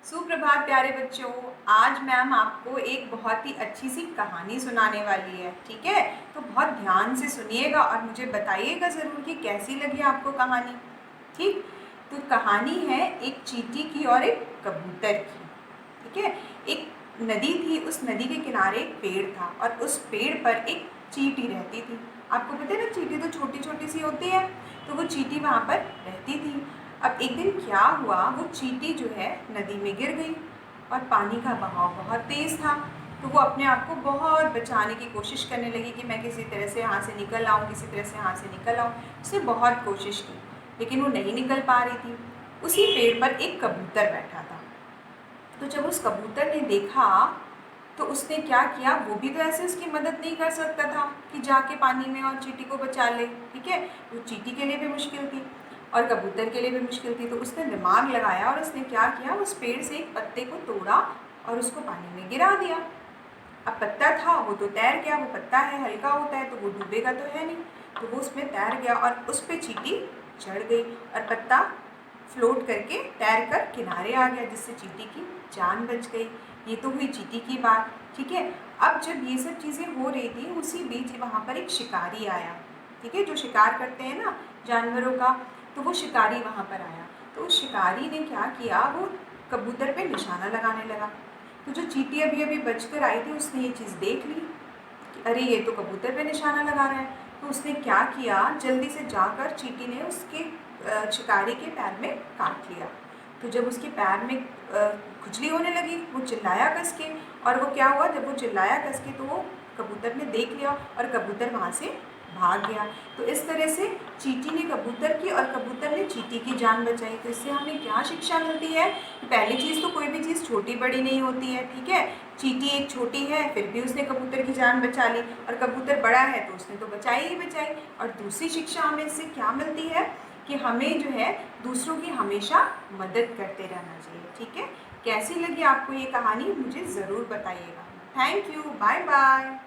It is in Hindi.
सुप्रभात प्यारे बच्चों। आज मैम आपको एक बहुत ही अच्छी सी कहानी सुनाने वाली है। ठीक है, तो बहुत ध्यान से सुनिएगा और मुझे बताइएगा ज़रूर कि कैसी लगी आपको कहानी। ठीक, तो कहानी है एक चींटी की और एक कबूतर की। ठीक है, एक नदी थी, उस नदी के किनारे एक पेड़ था और उस पेड़ पर एक चींटी रहती थी। आपको पता है ना, चींटी तो छोटी छोटी सी होती है, तो वो चींटी वहाँ पर रहती थी। अब एक दिन क्या हुआ, वो चींटी जो है नदी में गिर गई और पानी का बहाव बहुत तेज़ था। तो वो अपने आप को बहुत बचाने की कोशिश करने लगी कि मैं किसी तरह से यहाँ से निकल आऊँ, किसी तरह से यहाँ से निकल आऊँ। उसने बहुत कोशिश की लेकिन वो नहीं निकल पा रही थी। उसी पेड़ पर एक कबूतर बैठा था। तो जब उस कबूतर ने देखा तो उसने क्या किया, वो भी तो ऐसे उसकी मदद नहीं कर सकता था कि जाके पानी में और चींटी को बचा ले। ठीक है, वो चींटी के लिए भी मुश्किल थी और कबूतर के लिए भी मुश्किल थी। तो उसने दिमाग लगाया और उसने क्या किया, उस पेड़ से एक पत्ते को तोड़ा और उसको पानी में गिरा दिया। अब पत्ता था, वो तो तैर गया। वो पत्ता है, हल्का होता है तो वो डूबेगा तो है नहीं, तो वो उसमें तैर गया और उस पर चींटी चढ़ गई और पत्ता फ्लोट करके तैर कर किनारे आ गया, जिससे चींटी की जान बच गई। ये तो हुई चींटी की बात। ठीक है, अब जब ये सब चीज़ें हो रही थी, उसी बीच वहाँ पर एक शिकारी आया। ठीक है, जो शिकार करते हैं ना जानवरों का, तो वो शिकारी वहाँ पर आया। तो उस शिकारी ने क्या किया, वो कबूतर पे निशाना लगाने लगा। तो जो चींटी अभी अभी बचकर आई थी, उसने ये चीज़ देख ली कि अरे ये तो कबूतर पे निशाना लगा रहा है। तो उसने क्या किया, जल्दी से जाकर चींटी ने उसके शिकारी के पैर में काट लिया। तो जब उसके पैर में खुजली होने लगी, वो चिल्लाया कस के। और वो क्या हुआ, जब वो चिल्लाया कस के तो वो कबूतर ने देख लिया और कबूतर वहाँ से भाग गया। तो इस तरह से चींटी ने कबूतर की और कबूतर ने चींटी की जान बचाई। तो इससे हमें क्या शिक्षा मिलती है कि पहली चीज़ तो कोई भी चीज़ छोटी बड़ी नहीं होती है। ठीक है, चींटी एक छोटी है, फिर भी उसने कबूतर की जान बचा ली, और कबूतर बड़ा है तो उसने तो बचाई ही बचाई। और दूसरी शिक्षा हमें इससे क्या मिलती है कि हमें जो है दूसरों की हमेशा मदद करते रहना चाहिए। ठीक है, कैसी लगी आपको ये कहानी मुझे ज़रूर बताइएगा। Thank you, bye bye.